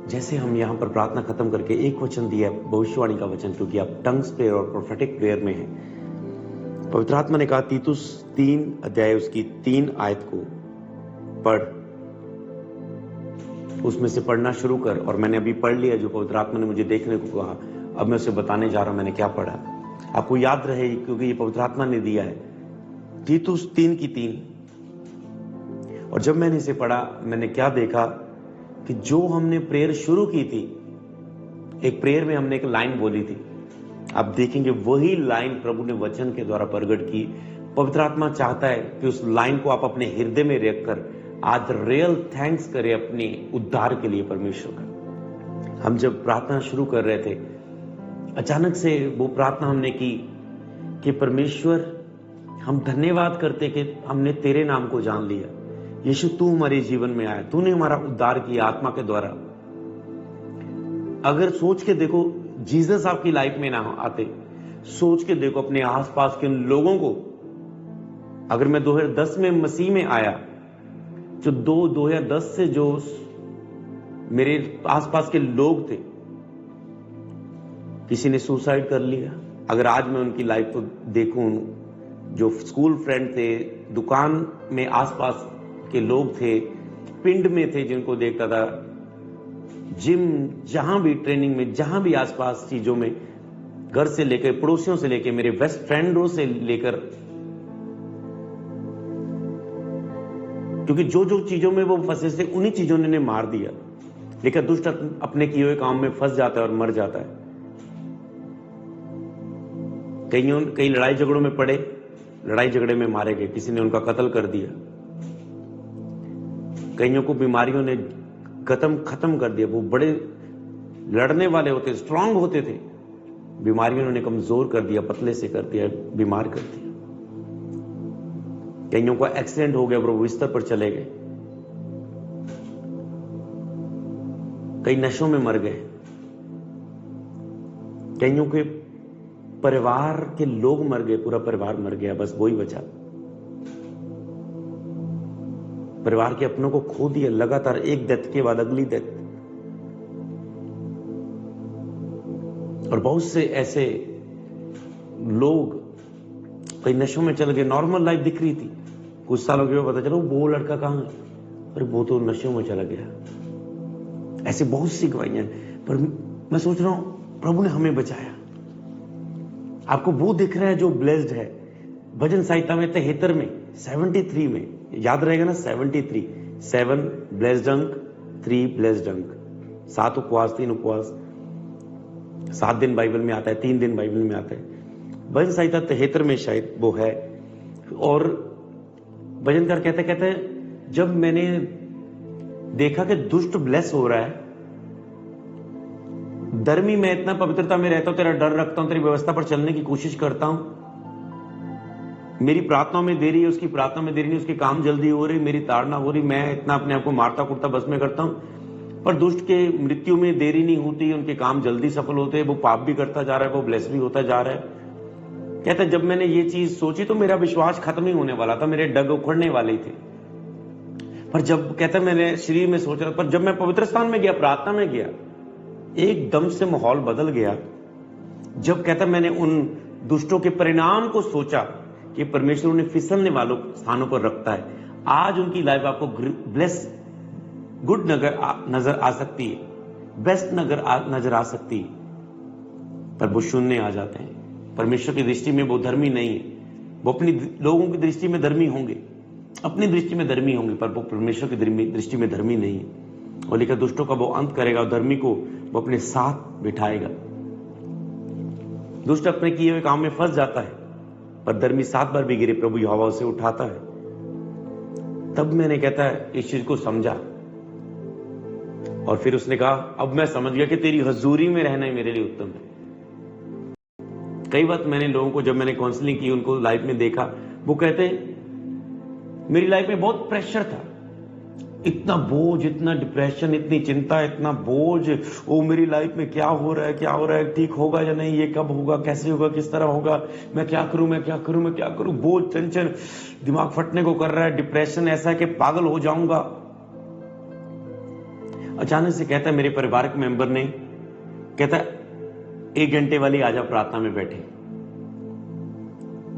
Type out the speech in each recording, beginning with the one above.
जैसे हम यहाँ पर प्रार्थना खत्म करके एक वचन दिया, भविष्यवाणी का वचन, क्योंकि आप टंग्स प्रेयर और प्रोफेटिक प्रेयर में हैं। पवित्र आत्मा ने कहा तीतुस 3 अध्याय उसकी 3 आयत को पढ़, उसमें से पढ़ना शुरू कर। और मैंने अभी पढ़ लिया जो पवित्र आत्मा ने मुझे देखने को कहा। अब मैं उसे बताने जा रहा हूं मैंने क्या पढ़ा। आपको याद रहे क्योंकि ये पवित्र आत्मा ने दिया है, तीतुस 3 की 3। और जब मैंने इसे पढ़ा मैंने क्या देखा कि जो हमने प्रेयर शुरू की थी, एक प्रेयर में हमने एक लाइन बोली थी, आप देखेंगे वही लाइन प्रभु ने वचन के द्वारा प्रकट की। पवित्र आत्मा चाहता है कि उस लाइन को आप अपने हृदय में रखकर आज रियल थैंक्स करें अपने उद्धार के लिए परमेश्वर का। हम जब प्रार्थना शुरू कर रहे थे, अचानक से वो प्रार्थना हमने की कि परमेश्वर हम धन्यवाद करते कि हमने तेरे नाम को जान लिया। यीशु तू हमारे जीवन में आया, तूने हमारा उद्धार किया आत्मा के द्वारा। अगर सोच के देखो जीसस आपकी लाइफ में ना आते, सोच के देखो अपने आसपास के लोगों को। अगर मैं 2010 में मसीह में आया, जो 2010 से जो मेरे आसपास के लोग थे, किसी ने सुसाइड कर लिया। अगर आज मैं उनकी लाइफ को देखूं, जो स्कूल फ्रेंड थे, दुकान में आसपास के लोग थे, पिंड में थे जिनको देखता था, जिम, जहां भी ट्रेनिंग में, जहां भी आसपास चीजों में, घर से लेकर पड़ोसियों से लेकर मेरे बेस्ट फ्रेंडों से लेकर, क्योंकि जो जो चीजों में वो फंसे थे उन्हीं चीजों ने मार दिया। लेकिन दुष्ट अपने किए हुए काम में फंस जाता है और मर जाता है। कई लड़ाई झगड़ों में पड़े, लड़ाई झगड़े में मारे गए, किसी ने उनका कत्ल कर दिया। कईयों को बीमारियों ने खत्म कर दिया। वो बड़े लड़ने वाले होते, स्ट्रांग होते थे, बीमारियों ने कमजोर कर दिया, पतले से कर दिया, बीमार कर दिया। कईयों का एक्सीडेंट हो गया, वो बिस्तर पर चले गए। कई नशों में मर गए। कईयों के परिवार के लोग मर गए, पूरा परिवार मर गया, बस वही बचा। परिवार के अपनों को खो दिया, लगातार एक डेथ के बाद अगली डेथ। और बहुत से ऐसे लोग कई नशों में चल गए। नॉर्मल लाइफ दिख रही थी, कुछ सालों के बाद पता चला वो लड़का कहां है, अरे वो तो नशों में चला गया। ऐसे बहुत सी गवाहियां। पर मैं सोच रहा हूं प्रभु ने हमें बचाया। आपको वो दिख रहा है जो ब्लेस्ड है। भजन संहिता में 73 में 73 में याद रहेगा ना, 73, 7 ब्लेस्ड अंक, 3 ब्लेस्ड अंक, 7 उपवास, 3 उपवास, 7 दिन बाइबल में आता है, 3 दिन बाइबल में आता है। भजन संहिता 73 में शायद वो है। और भजनकार कहते जब मैंने देखा कि दुष्ट ब्लेस हो रहा है, धर्मी मैं इतना पवित्रता में रहता हूं, तेरा डर रखता हूं, तेरी व्यवस्था पर चलने की कोशिश करता हूं, मेरी प्रार्थनाओं में देरी है, उसकी प्रार्थना में देरी नहीं, उसके काम जल्दी हो रही, मेरी ताड़ना हो रही, मैं इतना अपने आप को मारता कुटता बस में करता हूं, पर दुष्ट के मृत्यु में देरी नहीं होती, उनके काम जल्दी सफल होते हैं, वो पाप भी करता जा रहा है, वो ब्लेस भी होता जा रहा है। कहता जब मैंने ये चीज सोची तो मेरा विश्वास खत्म ही होने वाला था, मेरे डग उखड़ने वाले ही थे। पर जब कहता मैंने शरीर में सोच रहा, पर जब मैं पवित्र स्थान में गया, प्रार्थना में गया, एकदम से माहौल बदल गया। जब कहता मैंने उन दुष्टों के परिणाम को सोचा कि परमेश्वर उन्हें फिसलने वालों स्थानों पर रखता है। आज उनकी लाइफ आपको ब्लेस, गुड नजर आ सकती है, बेस्ट नजर आ सकती है, पर वो शून्य आ जाते हैं। परमेश्वर की दृष्टि में वो धर्मी नहीं है। वो अपनी लोगों की दृष्टि में धर्मी होंगे, अपनी दृष्टि में धर्मी होंगे, पर वो परमेश्वर की दृष्टि में धर्मी नहीं है। और लेकिन दुष्टों का वो अंत करेगा और धर्मी को वो अपने साथ बिठाएगा। दुष्ट अपने किए हुए काम में फंस जाता है, पर धर्मी 7 बार भी गिरे, प्रभु यहोवा उसे उठाता है। तब मैंने कहता है इस चीज को समझा, और फिर उसने कहा अब मैं समझ गया कि तेरी हजूरी में रहना ही मेरे लिए उत्तम है। कई बार मैंने लोगों को, जब मैंने काउंसलिंग की, उनको लाइफ में देखा, वो कहते मेरी लाइफ में बहुत प्रेशर था, इतना बोझ, इतना डिप्रेशन, इतनी चिंता, इतना बोझ, वो मेरी लाइफ में क्या हो रहा है, क्या हो रहा है, ठीक होगा या नहीं, ये कब होगा, कैसे होगा, किस तरह होगा, मैं क्या करूं, मैं क्या करूं, मैं क्या करूं, बोझ, टेंशन, दिमाग फटने को कर रहा है, डिप्रेशन ऐसा है कि पागल हो जाऊंगा। अचानक से कहता है मेरे परिवार के मेंबर ने, कहता 1 घंटे वाली आजा प्रार्थना में बैठे।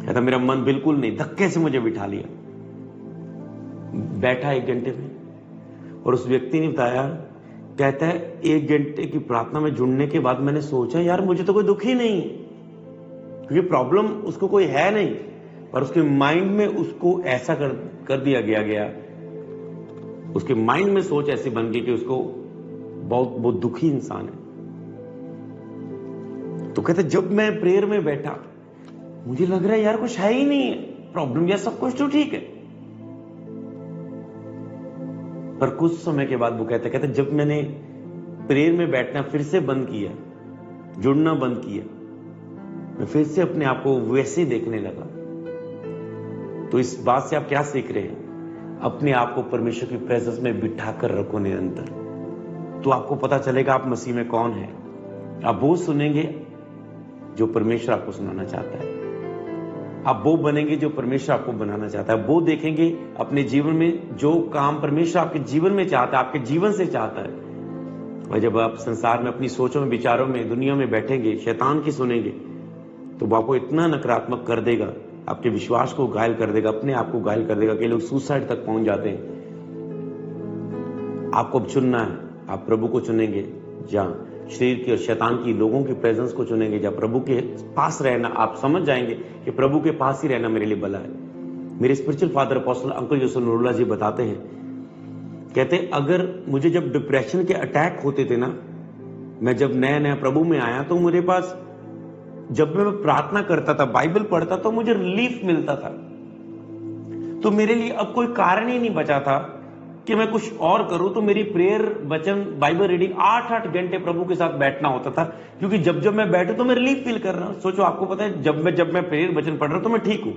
कहता मेरा मन बिल्कुल नहीं, धक्के से मुझे बिठा लिया, बैठा 1 घंटे में। और उस व्यक्ति ने बताया, कहता है 1 घंटे की प्रार्थना में जुड़ने के बाद मैंने सोचा यार मुझे तो कोई दुख ही नहीं, क्योंकि प्रॉब्लम उसको कोई है नहीं, पर उसके माइंड में उसको ऐसा कर दिया गया, उसके माइंड में सोच ऐसी बन गई कि उसको बहुत दुखी इंसान है। तो कहते जब मैं प्रेयर में बैठा मुझे लग रहा है यार कुछ है ही नहीं है प्रॉब्लम, या सब कुछ तो ठीक है। पर कुछ समय के बाद वो कहते जब मैंने प्रेयर में बैठना फिर से बंद किया, जुड़ना बंद किया, मैं फिर से अपने आप को वैसे ही देखने लगा। तो इस बात से आप क्या सीख रहे हैं? अपने आप को परमेश्वर की प्रेजेंस में बिठा कर रखो निरंतर, तो आपको पता चलेगा आप मसीह में कौन है। आप वो सुनेंगे जो परमेश्वर आपको सुनाना चाहता है, आप वो बनेंगे जो परमेश्वर आपको बनाना चाहता है, वो देखेंगे अपने जीवन में जो काम परमेश्वर आपके जीवन में चाहता है, आपके जीवन से चाहता है। और जब आप संसार में अपनी सोचों में, विचारों में, दुनिया में बैठेंगे, शैतान की सुनेंगे, तो वो आपको इतना नकारात्मक कर देगा, आपके विश्वास को घायल कर देगा, अपने आप को घायल कर देगा कि लोग सुसाइड तक पहुंच जाते हैं। आपको अब चुनना है, आप प्रभु को चुनेंगे जहां शरीर की और शैतान की लोगों की प्रेजेंस को चुनेंगे, जब प्रभु के पास रहना। आप समझ जाएंगे कि प्रभु के पास ही रहना मेरे लिए भला है। मेरे spiritual father apostle uncle Yusuf Noorullah ji बताते हैं, कहते अगर मुझे जब डिप्रेशन के अटैक होते थे ना, मैं जब नया प्रभु में आया तो मेरे पास, जब मैं प्रार्थना करता था, बाइबल पढ़ता तो मुझे रिलीफ मिलता था। तो मेरे लिए अब कोई कारण ही नहीं बचा था कि मैं कुछ और करूं। तो मेरी प्रेयर, वचन, बाइबल रीडिंग 8-8 घंटे प्रभु के साथ बैठना होता था, क्योंकि जब मैं बैठू तो मैं रिलीफ फील कर रहा हूं। सोचो, आपको पता है जब मैं प्रेयर वचन पढ़ रहा हूं तो मैं ठीक हूं।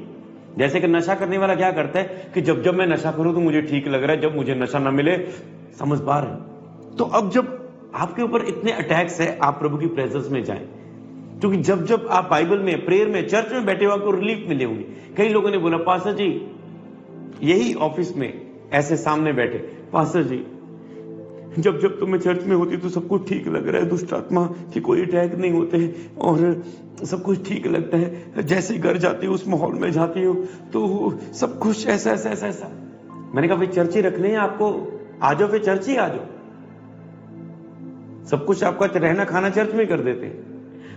जैसे कि नशा करने वाला क्या करता है कि जब मैं नशा करूं तो मुझे ठीक लग रहा है, जब मुझे नशा ना मिले, समझ पा रहे हैं? तो अब जब आपके ऊपर इतने अटैक्स है, आप प्रभु की प्रेजेंस में जाएं, क्योंकि जब आप बाइबल में, प्रेयर में, चर्च में बैठे हो आपको रिलीफ मिले होंगे। कई लोगों ने बोला पास्टर जी, यही ऑफिस में ऐसे सामने बैठे, पास्टर जी जब तो मैं चर्च में होती तो सब कुछ ठीक लग रहा है, दुष्ट आत्मा की कोई अटैक नहीं होते और सब कुछ ठीक लगता है, जैसे ही घर जाती हूँ उस माहौल में जाती हूँ तो सब कुछ ऐसा। मैंने कहा भाई चर्च ही रखने हैं आपको, आ जाओ फिर चर्च ही आ जाओ, सब कुछ आपका रहना खाना चर्च में कर देते हैं।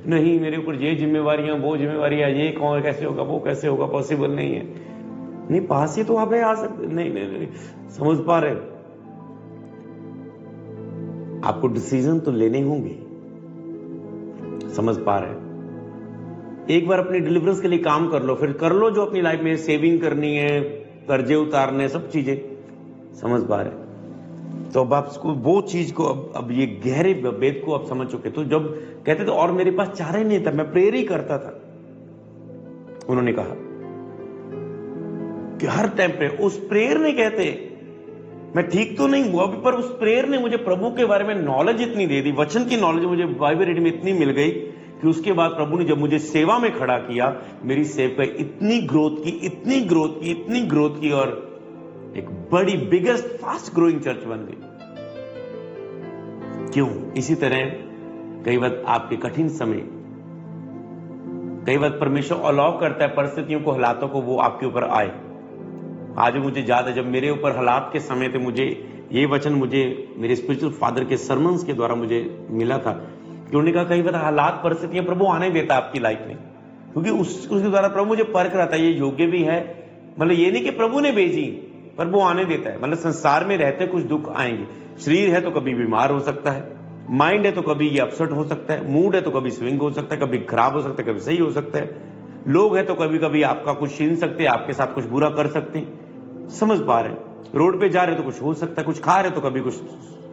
नहीं, मेरे ऊपर ये जिम्मेवारियां, वो जिम्मेवारियां, ये कौन कैसे होगा, वो कैसे होगा, पॉसिबल नहीं है। नहीं, पास ही तो आप आ सकते। नहीं, समझ पा रहे? आपको डिसीजन तो लेने होंगे, समझ पा रहे? एक बार अपनी डिलीवरेंस के लिए काम कर लो, फिर कर लो जो अपनी लाइफ में सेविंग करनी है, कर्जे उतारने, सब चीजें, समझ पा रहे? तो अब आप वो चीज को, अब ये गहरे भेद को आप समझ चुके। तो जब कहते थे और मेरे पास चारा ही नहीं था, मैं प्रेयर ही करता था, उन्होंने कहा कि हर टाइम पे उस प्रेयर ने, कहते मैं ठीक तो नहीं हुआ अभी, पर उस प्रेयर ने मुझे प्रभु के बारे में नॉलेज इतनी दे दी, वचन की नॉलेज मुझे बाइबल रीडिंग में इतनी मिल गई कि उसके बाद प्रभु ने जब मुझे सेवा में खड़ा किया, मेरी सेवा इतनी ग्रोथ की और एक बड़ी, बिगेस्ट, फास्ट ग्रोइंग चर्च बन गई। क्यों? इसी तरह कई बार आपके कठिन समय, कई बार परमेश्वर अलाउ करता है परिस्थितियों को, हालातों को, वो आपके ऊपर आए। आज मुझे याद है जब मेरे ऊपर हालात के समय थे, मुझे ये वचन मुझे मेरे स्पिरिचुअल फादर के सरमन्स के द्वारा मुझे मिला था कि उन्होंने कहा कई बार हालात, परिस्थितियां प्रभु आने देता आपकी लाइफ में, क्योंकि उसके द्वारा प्रभु मुझे परख रहा था ये योग्य भी है। मतलब ये नहीं कि प्रभु ने भेजी, पर वो आने देता है। मतलब संसार में रहते कुछ दुख आएंगे, शरीर है तो कभी बीमार हो सकता है, माइंड है तो कभी ये अपसेट हो सकता है, मूड है तो कभी स्विंग हो सकता है, कभी खराब हो सकता है, कभी सही हो सकता है, लोग है तो कभी कभी आपका कुछ छीन सकते हैं, आपके साथ कुछ बुरा कर सकते हैं, समझ पा रहे? रोड पे जा रहे तो कुछ हो सकता है, कुछ खा रहे तो कभी कुछ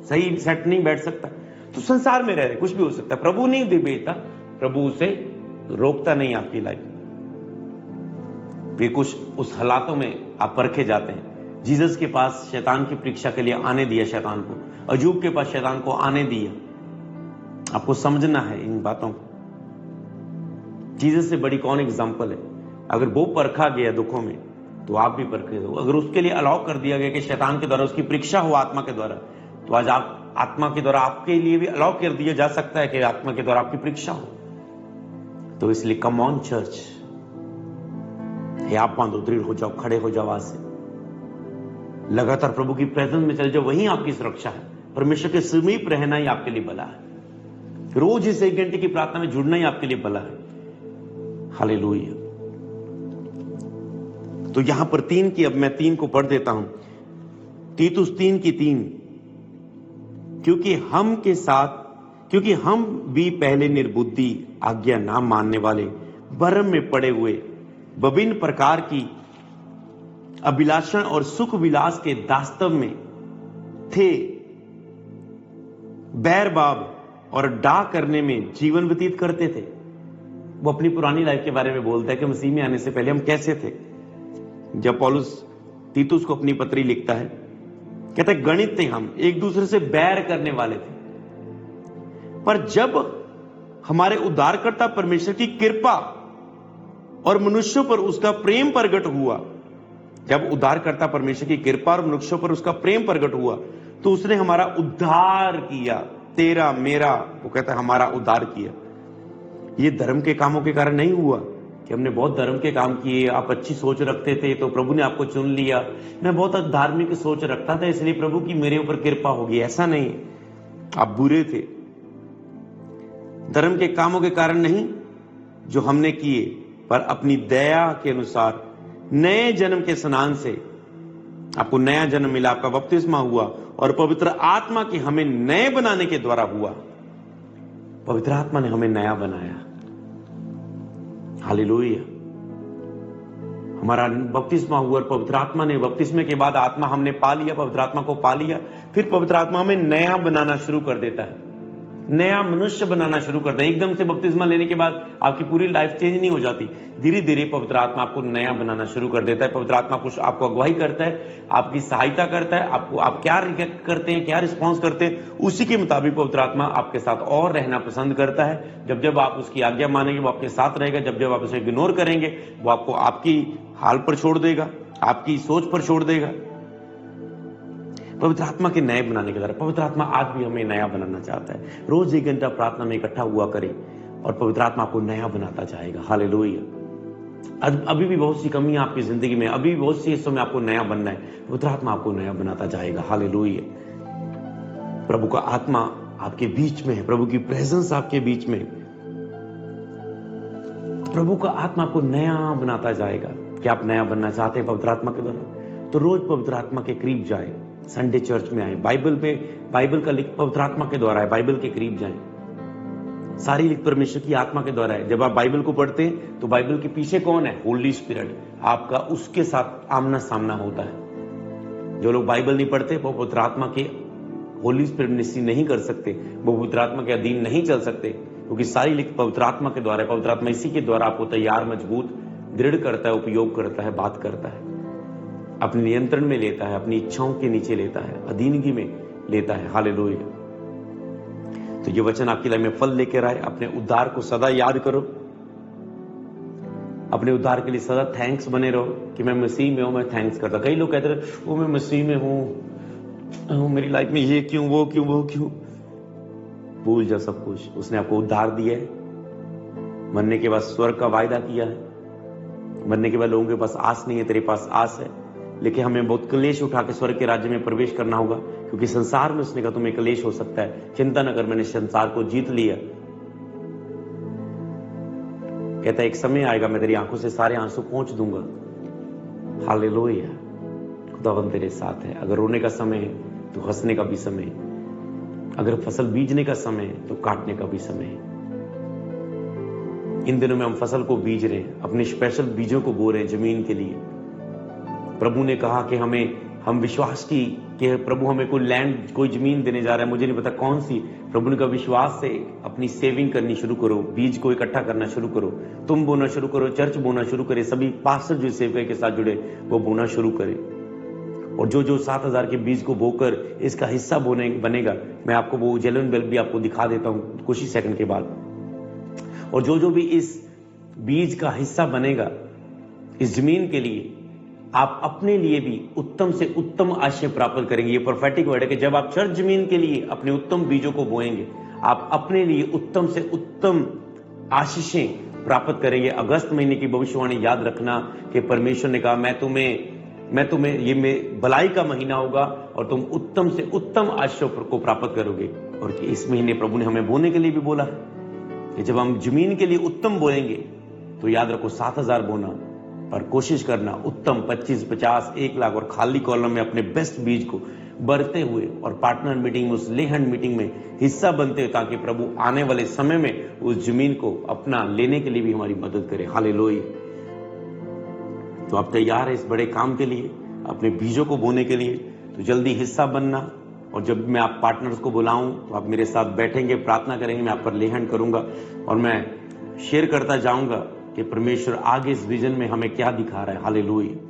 सही सेट नहीं बैठ सकता। तो संसार में रह रहे कुछ भी हो सकता है, प्रभु नहीं दे भेजता, प्रभु उसे रोकता नहीं आपकी लाइफ। फिर कुछ उस हालातों में आप परखे जाते हैं। जीसस के पास शैतान की परीक्षा के लिए आने दिया शैतान को, अयूब के पास शैतान को आने दिया। आपको समझना है इन बातों को। जीसस से बड़ी कौन एग्जाम्पल है? अगर वो परखा गया दुखों में तो आप भी परखे हो। अगर उसके लिए अलाउ कर दिया गया कि शैतान के द्वारा उसकी परीक्षा हो आत्मा के द्वारा, तो आज आत्मा के द्वारा आपके लिए भी अलाउ कर दिया जा सकता है कि आत्मा के द्वारा आपकी परीक्षा हो। तो इसलिए कम ऑन चर्च, आप बांधो, दृढ़ हो जाओ, खड़े हो जाओ, आज से लगातार प्रभु की प्रेजेंस में चले जाओ, वहीं आपकी सुरक्षा है। परमेश्वर के समीप रहना ही आपके लिए भला है। रोज इस 1 घंटे की प्रार्थना में जुड़ना ही आपके लिए भला है। हालेलुया। तो यहां पर 3 की, अब मैं 3 को पढ़ देता हूं, तीतुस 3:3, क्योंकि हम भी पहले निर्बुद्धि, आज्ञा ना मानने वाले, भ्रम में पड़े हुए, विभिन्न प्रकार की अभिलाषण और सुख विलास के दास्तव में थे, बैरबाब और डा करने में जीवन व्यतीत करते थे। वो अपनी पुरानी लाइफ के बारे में बोलता है कि मसीह में आने से पहले हम कैसे थे। जब पौलुस तीतुस को अपनी पत्री लिखता है, कहता है गणित थे हम, एक दूसरे से बैर करने वाले थे, पर जब हमारे उद्धारकर्ता परमेश्वर की कृपा और मनुष्यों पर उसका प्रेम प्रकट हुआ, जब उद्धारकर्ता परमेश्वर की कृपा और मनुष्यों पर उसका प्रेम प्रकट हुआ, तो उसने हमारा उद्धार किया। तेरा मेरा, वो कहता है हमारा उद्धार किया। ये धर्म के कामों के कारण नहीं हुआ कि हमने बहुत धर्म के काम किए, आप अच्छी सोच रखते थे तो प्रभु ने आपको चुन लिया, मैं बहुत धार्मिक सोच रखता था इसलिए प्रभु की मेरे ऊपर कृपा होगी। ऐसा नहीं, आप बुरे थे। धर्म के कामों के कारण नहीं जो हमने किए, पर अपनी दया के अनुसार नए जन्म के स्नान से आपको नया जन्म मिला, आपका बपतिस्मा हुआ, और पवित्र आत्मा के हमें नए बनाने के द्वारा हुआ। पवित्र आत्मा ने हमें नया बनाया। हालेलुया। हमारा बपतिस्मा हुआ और पवित्र आत्मा ने, बपतिस्मे के बाद आत्मा हमने पा लिया, पवित्र आत्मा को पा लिया, फिर पवित्र आत्मा हमें नया बनाना शुरू कर देता है, नया मनुष्य बनाना शुरू करता है। एकदम से बपतिस्मा लेने के बाद आपकी पूरी लाइफ चेंज नहीं हो जाती, धीरे धीरे पवित्र आत्मा आपको नया बनाना शुरू कर देता है। पवित्र आत्मा कुछ आपको अगुवाई करता है, आपकी सहायता करता है, आपको आप क्या रिएक्ट करते हैं, क्या रिस्पॉन्स करते हैं, उसी के मुताबिक पवित्र आत्मा आपके साथ और रहना पसंद करता है। जब जब आप उसकी आज्ञा मानेंगे वो आपके साथ रहेगा, जब जब आप उसे इग्नोर करेंगे वो आपको आपकी हाल पर छोड़ देगा, आपकी सोच पर छोड़ देगा। पवित्र आत्मा के नए बनाने के द्वारा पवित्र आत्मा आज भी हमें नया बनाना चाहता है। रोज 1 घंटा प्रार्थना में इकट्ठा हुआ करें और पवित्र आत्मा आपको नया बनाता जाएगा। हालेलुया। अभी भी बहुत सी कमियां आपकी जिंदगी में, अभी भी बहुत सी हिस्सों में आपको नया बनना है, पवित्र आत्मा आपको नया बनाता जाएगा। हालेलुया। प्रभु का आत्मा आपके बीच में है, प्रभु की प्रेजेंस आपके बीच में, प्रभु का आत्मा आपको नया बनाता जाएगा। क्या आप नया बनना चाहते हैं पवित्र आत्मा के द्वारा? तो रोज पवित्र आत्मा के करीब जाए, संडे चर्च में आए, बाइबल का लिख पवित्र आत्मा के द्वारा है, बाइबल के करीब जाएं। सारी लिख परमेश्वर की आत्मा के द्वारा है। जब आप बाइबल को पढ़ते हैं तो बाइबल के पीछे कौन है? होली स्पिरिट। आपका उसके साथ आमना सामना होता है। जो लोग बाइबल नहीं पढ़ते वो पवित्र आत्मा के होली स्पिरिट निश्चित नहीं कर सकते, वो पवित्र आत्मा के अधीन नहीं चल सकते, क्योंकि सारी लिख पवित्र आत्मा के द्वारा है। पवित्र आत्मा इसी के द्वारा आपको तैयार, मजबूत, दृढ़ करता है, उपयोग करता है, बात करता है, अपने नियंत्रण में लेता है, अपनी इच्छाओं के नीचे लेता है, अधीनगी में लेता है। हालेलुया। तो ये वचन आपकी लाइफ में फल लेकर आए। अपने उद्धार को सदा याद करो, अपने उद्धार के लिए सदा थैंक्स बने रहो कि मैं मसीह में हूं, मैं थैंक्स करता। कई लोग कहते रहे वो मैं मसीह में हूं, मेरी लाइफ में ये क्यों, वो क्यों, वो क्यों। भूल जा सब कुछ। उसने आपको उद्धार दिया है, मरने के बाद स्वर्ग का वायदा किया है। मरने के बाद लोगों के पास आस नहीं है, तेरे पास आस है, लेकिन हमें बहुत क्लेश उठा के स्वर्ग के राज्य में प्रवेश करना होगा, क्योंकि संसार में उसने कहा तुम्हें क्लेश हो सकता है, चिंता न कर, मैंने संसार को जीत लिया। कहता है एक समय आएगा मैं तेरी आंखों से सारे आंसू पोंछ दूंगा। हालेलुया। खुदावंद तेरे साथ है। अगर रोने का समय है तो हंसने का भी समय है, अगर फसल बीजने का समय है तो काटने का भी समय है। इन दिनों में हम फसल को बीज रहे हैं, अपने स्पेशल बीजों को बो रहे हैं जमीन के लिए। प्रभु ने कहा कि हम विश्वास की कि प्रभु हमें कोई लैंड, कोई जमीन देने जा रहा है, मुझे नहीं पता कौन सी। प्रभु ने कहा विश्वास से अपनी सेविंग करनी शुरू करो, बीज को इकट्ठा करना शुरू करो, तुम बोना शुरू करो, चर्च बोना शुरू करे, सभी पास्टर जो सेवक के साथ जुड़े वो बोना शुरू करे। और जो 7,000 के बीज को बोकर इसका हिस्सा बनेगा, मैं आपको वो जेलन बेल भी आपको दिखा देता हूं कुछ ही सेकंड के बाद। और जो भी इस बीज का हिस्सा बनेगा इस जमीन के लिए, आप अपने लिए भी उत्तम से उत्तम आशय प्राप्त करेंगे। ये प्रोफेटिक वर्ड है कि जब आप चर्च जमीन के लिए अपने उत्तम बीजों को बोएंगे, आप अपने लिए उत्तम से उत्तम आशीषें प्राप्त करेंगे। अगस्त महीने की भविष्यवाणी याद रखना कि परमेश्वर ने कहा मैं तुम्हें ये भलाई का महीना होगा और तुम उत्तम से उत्तम आशीषों को प्राप्त करोगे। और कि इस महीने प्रभु ने हमें बोने के लिए भी बोला कि जब हम जमीन के लिए उत्तम बोएंगे तो याद रखो 7,000 बोना, पर कोशिश करना उत्तम 25, 50, 1 लाख और खाली कॉलम में अपने बेस्ट बीज को बढ़ते हुए और पार्टनर मीटिंग में, उस लेहंड मीटिंग में हिस्सा बनते हुए, ताकि प्रभु आने वाले समय में उस जमीन को अपना लेने के लिए भी हमारी मदद करे। हालेलुया। तो आप तैयार है इस बड़े काम के लिए, अपने बीजों को बोने के लिए? तो जल्दी हिस्सा बनना। और जब मैं आप पार्टनर्स को बुलाऊं तो आप मेरे साथ बैठेंगे, प्रार्थना करेंगे, मैं आप पर लेहंड करूंगा और मैं शेयर करता जाऊंगा कि परमेश्वर आगे इस विजन में हमें क्या दिखा रहा है। हालेलुया।